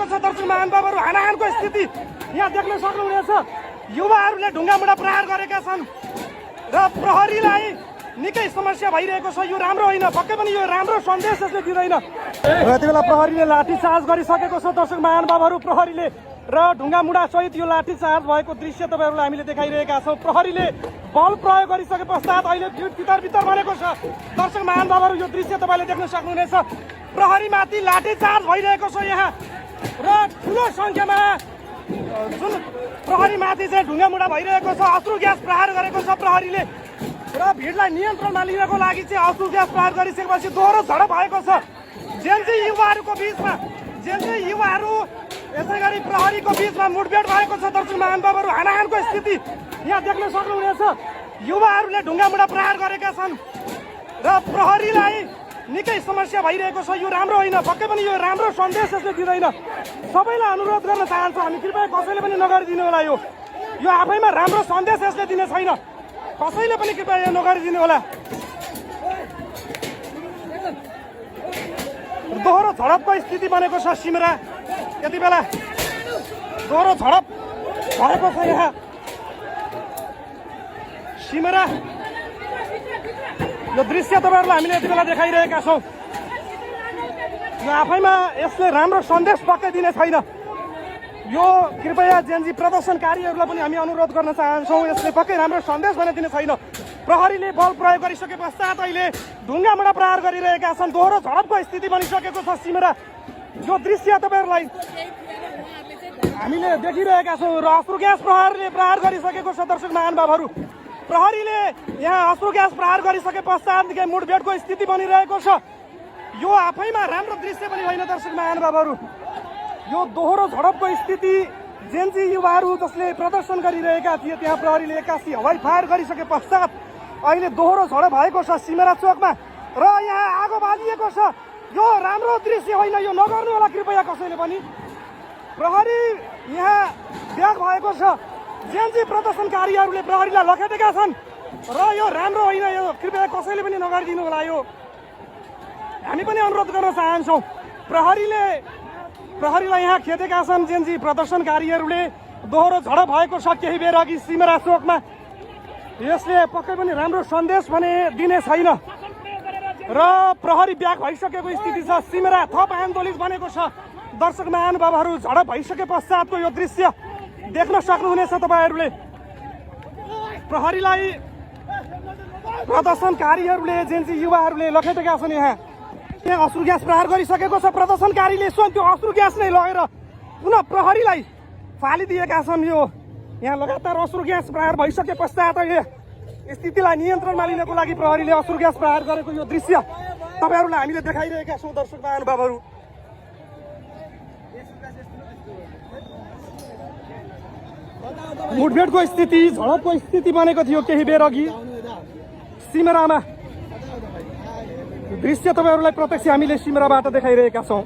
दर्शक महानुभावहरू हानाहानको स्थिति यहाँ देख्न सक्नुहुनेछ। युवाहरूले ढुङ्गामुढा प्रहार गरेका छन् र प्रहरीलाई निकै समस्या भइरहेको छ। यो राम्रो होइन, पक्कै पनि यो राम्रो सन्देश यसले दिँदैन। र यति बेला प्रहरीले लाठीचार्ज गरिसकेको छ दर्शक महानुभावहरू। प्रहरीले र ढुङ्गामुढा सहित यो लाठीचार्ज भएको दृश्य तपाईँहरूलाई हामीले देखाइरहेका छौँ। प्रहरीले बल प्रयोग गरिसके पश्चात अहिले भित्र बनेको छ। दर्शक महानुभावहरू यो दृश्य तपाईँले देख्न सक्नुहुनेछ। प्रहरीमाथि लाठीचार्ज भइरहेको छ यहाँ र ठुलो सङ्ख्यामा जुन प्रहरीमाथि चाहिँ ढुङ्गामुढा भइरहेको छ। अश्रु ग्यास प्रहार गरेको छ प्रहरीले र भिडलाई नियन्त्रणमा लिनको लागि चाहिँ अश्रु ग्यास प्रहार गरिसकेपछि दोहोरो झडप भएको छ। जेन्जी युवाहरूको बिचमा युवाहरू यसै गरी प्रहरीको बिचमा मुठभेड भएको छ। दर्शक महानुभावहरू हानाहानको स्थिति यहाँ देख्न सक्नुहुनेछ। युवाहरूले ढुङ्गामुढा प्रहार गरेका छन् र प्रहरीलाई निकै समस्या भइरहेको छ। यो राम्रो होइन, पक्कै पनि यो राम्रो सन्देश यसले दिँदैन। सबैलाई अनुरोध गर्न चाहन्छौँ हामी, कृपया कसैले पनि नगरिदिनु होला। यो आफैमा राम्रो सन्देश यसले दिने छैन। कसैले पनि कृपया यो नगरिदिनु होला। दोहोरो झडपको स्थिति बनेको छ सिमरा। यति बेला दोहोरो झडप भएको छ यहाँ सिमरा। यो दृश्य तपाईँहरूलाई हामीले यति बेला देखाइरहेका छौँ। आफैमा यसले राम्रो सन्देश पक्कै दिने छैन। यो कृपया जेन्जी प्रदर्शनकारीहरूलाई पनि हामी अनुरोध गर्न चाहन्छौँ, यसले पक्कै राम्रो सन्देश भने दिने छैन। प्रहरीले बल प्रयोग गरिसके पश्चात अहिले ढुङ्गामुढा प्रहार गरिरहेका छन्। दोहोरो झडपको स्थिति बनिसकेको छ सिमरा। यो दृश्य तपाईँहरूलाई हामीले देखिरहेका छौँ र अश्रु ग्यास प्रहार गरिसकेको छ दर्शक महानुभावहरू। प्रहरीले यहाँ अश्रु ग्यास प्रहार गरिसके पश्चात मुठभेडको स्थिति बनिरहेको छ। यो आफैमा राम्रो दृश्य पनि होइन दर्शक महानुभावहरू। यो दोहोरो झडपको स्थिति जेन्जी युवाहरू जसले प्रदर्शन गरिरहेका थिए त्यहाँ प्रहरीले एक्कासी हवाई फायर गरिसके पश्चात अहिले दोहोरो झडप भएको छ सिमरा चोकमा र यहाँ आगो बालिएको छ। यो राम्रो दृश्य होइन, यो नगर्नु होला कृपया कसैले पनि। प्रहरी यहाँ ब्याग भएको छ। जेन्जी प्रदर्शनकारीहरूले प्रहरीलाई लखेटेका छन् र यो राम्रो होइन, यो कृपया कसैले पनि नगरिदिनु होला। यो हामी पनि अनुरोध गर्न चाहन्छौँ। प्रहरीलाई यहाँ खेदेका छन् जेन्जी प्रदर्शनकारीहरूले। दोहोरो झडप भएको छ केही बेर अघि सिमरा चोकमा। यसले पक्कै पनि राम्रो सन्देश भने दिने छैन र प्रहरी ब्याग भइसकेको स्थिति छ। सिमरा थप आन्दोलित बनेको छ। दर्शक महानुभावहरू झडप भइसके पश्चातको यो दृश्य देख्न सक्नुहुनेछ तपाईँहरूले। प्रहरीलाई प्रदर्शनकारीहरूले जेन्जी युवाहरूले लखेटेका छन्। यहाँ अश्रु ग्यास प्रहार गरिसकेको छ प्रदर्शनकारीले। स्वयं त्यो अश्रु ग्यास नै लगेर पुनः प्रहरीलाई फालिदिएका छन्। यो यहाँ लगातार अश्रु ग्यास प्रहार भइसके पश्चात स्थितिलाई नियन्त्रणमा लिनको लागि प्रहरीले अश्रु ग्यास प्रहार गरेको यो दृश्य तपाईँहरूलाई हामीले देखाइरहेका छौँ दर्शक महानुभावहरू। मुठभेडको स्थिति झडपको स्थिति बनेको थियो केही बेर अघि सिमरामा। दृश्य तपाईँहरूलाई प्रत्यक्ष हामीले सिमराबाट देखाइरहेका छौँ।